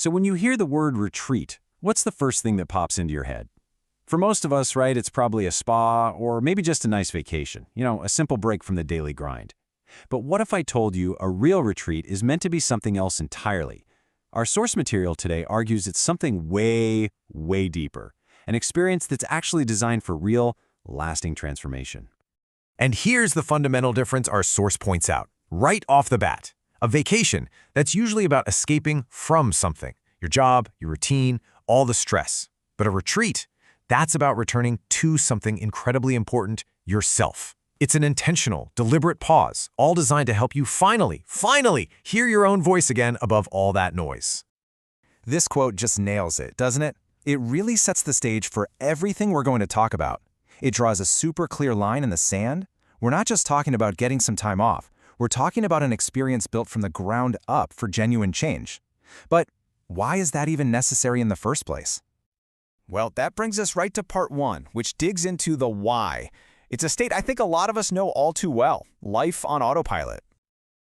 So when you hear the word retreat, what's the first thing that pops into your head? For most of us, right, it's probably a spa or maybe just a nice vacation, a simple break from the daily grind. But what if I told you a real retreat is meant to be something else entirely? Our source material today argues it's something way, way deeper, an experience that's actually designed for real, lasting transformation. And here's the fundamental difference our source points out, right off the bat. A vacation, that's usually about escaping from something, your job, your routine, all the stress. But a retreat, that's about returning to something incredibly important, yourself. It's an intentional, deliberate pause, all designed to help you finally hear your own voice again above all that noise. This quote just nails it, doesn't it? It really sets the stage for everything we're going to talk about. It draws a super clear line in the sand. We're not just talking about getting some time off. We're talking about an experience built from the ground up for genuine change. But why is that even necessary in the first place? Well, that brings us right to part one, which digs into the why. It's a state I think a lot of us know all too well, life on autopilot.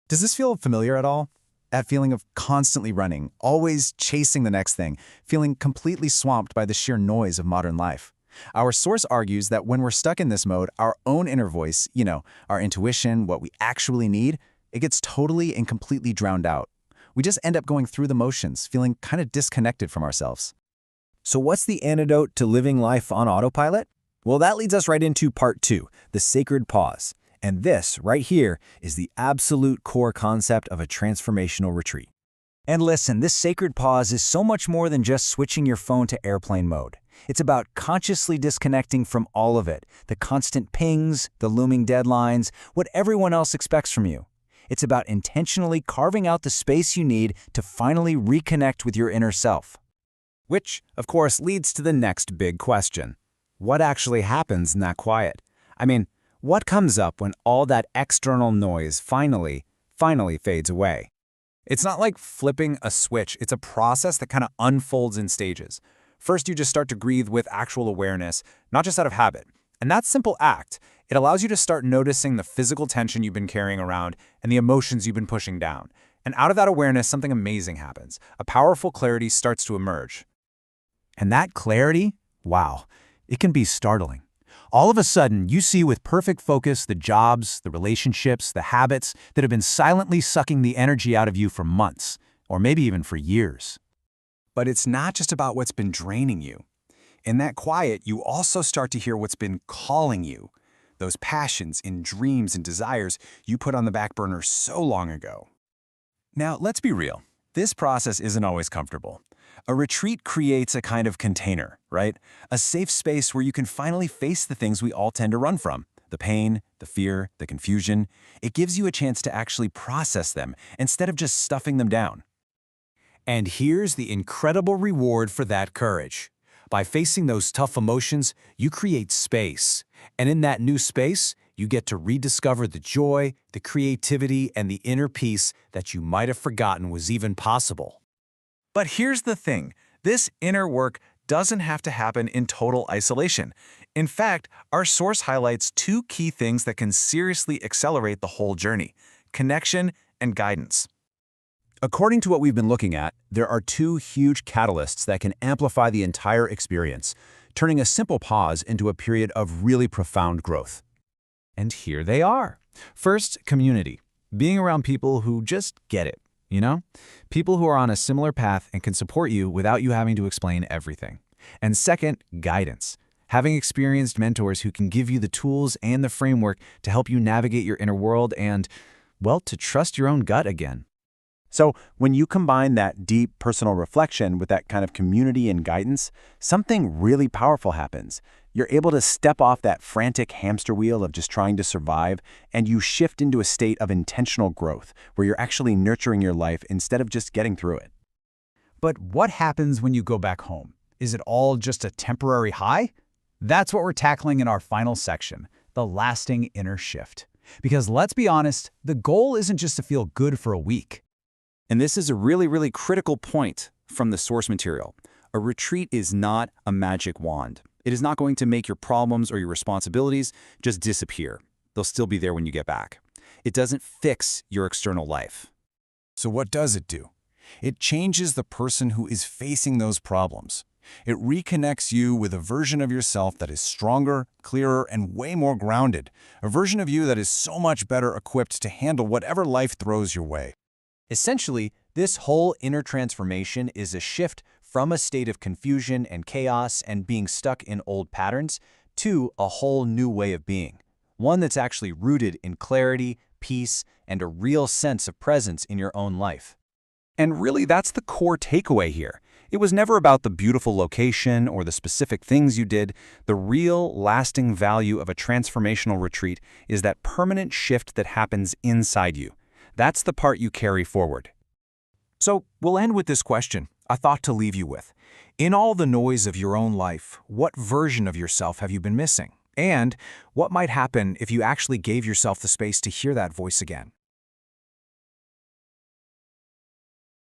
Does this feel familiar at all? That feeling of constantly running, always chasing the next thing, feeling completely swamped by the sheer noise of modern life. Our source argues that when we're stuck in this mode, our own inner voice, our intuition, what we actually need, it gets totally and completely drowned out. We just end up going through the motions, feeling kind of disconnected from ourselves. So what's the antidote to living life on autopilot? Well, that leads us right into part two, the sacred pause. And this, right here, is the absolute core concept of a transformational retreat. And listen, this sacred pause is so much more than just switching your phone to airplane mode. It's about consciously disconnecting from all of it, the constant pings, the looming deadlines, what everyone else expects from you. It's about intentionally carving out the space you need to finally reconnect with your inner self. Which, of course, leads to the next big question. What actually happens in that quiet? I mean, what comes up when all that external noise finally fades away? It's not like flipping a switch. It's a process that kind of unfolds in stages. First, you just start to breathe with actual awareness, not just out of habit. And that simple act, it allows you to start noticing the physical tension you've been carrying around and the emotions you've been pushing down. And out of that awareness, something amazing happens. A powerful clarity starts to emerge. And that clarity, wow, it can be startling. All of a sudden, you see with perfect focus the jobs, the relationships, the habits that have been silently sucking the energy out of you for months, or maybe even for years. But it's not just about what's been draining you. In that quiet, you also start to hear what's been calling you, those passions and dreams and desires you put on the back burner so long ago. Now, let's be real. This process isn't always comfortable. A retreat creates a kind of container, right? A safe space where you can finally face the things we all tend to run from. The pain, the fear, the confusion. It gives you a chance to actually process them instead of just stuffing them down. And here's the incredible reward for that courage. By facing those tough emotions, you create space. And in that new space, you get to rediscover the joy, the creativity, and the inner peace that you might have forgotten was even possible. But here's the thing. This inner work doesn't have to happen in total isolation. In fact, our source highlights two key things that can seriously accelerate the whole journey: connection and guidance. According to what we've been looking at, there are two huge catalysts that can amplify the entire experience, turning a simple pause into a period of really profound growth. And here they are. First, community. Being around people who just get it, People who are on a similar path and can support you without you having to explain everything. And second, guidance. Having experienced mentors who can give you the tools and the framework to help you navigate your inner world and, well, to trust your own gut again. So when you combine that deep personal reflection with that kind of community and guidance, something really powerful happens. You're able to step off that frantic hamster wheel of just trying to survive, and you shift into a state of intentional growth where you're actually nurturing your life instead of just getting through it. But what happens when you go back home? Is it all just a temporary high? That's what we're tackling in our final section, the lasting inner shift. Because let's be honest, the goal isn't just to feel good for a week. And this is a really, really critical point from the source material. A retreat is not a magic wand. It is not going to make your problems or your responsibilities just disappear. They'll still be there when you get back. It doesn't fix your external life. So what does it do? It changes the person who is facing those problems. It reconnects you with a version of yourself that is stronger, clearer, and way more grounded, a version of you that is so much better equipped to handle whatever life throws your way. Essentially, this whole inner transformation is a shift from a state of confusion and chaos and being stuck in old patterns to a whole new way of being, one that's actually rooted in clarity, peace, and a real sense of presence in your own life. And really, that's the core takeaway here. It was never about the beautiful location or the specific things you did. The real, lasting value of a transformational retreat is that permanent shift that happens inside you. That's the part you carry forward. So, we'll end with this question, a thought to leave you with. In all the noise of your own life, what version of yourself have you been missing? And what might happen if you actually gave yourself the space to hear that voice again?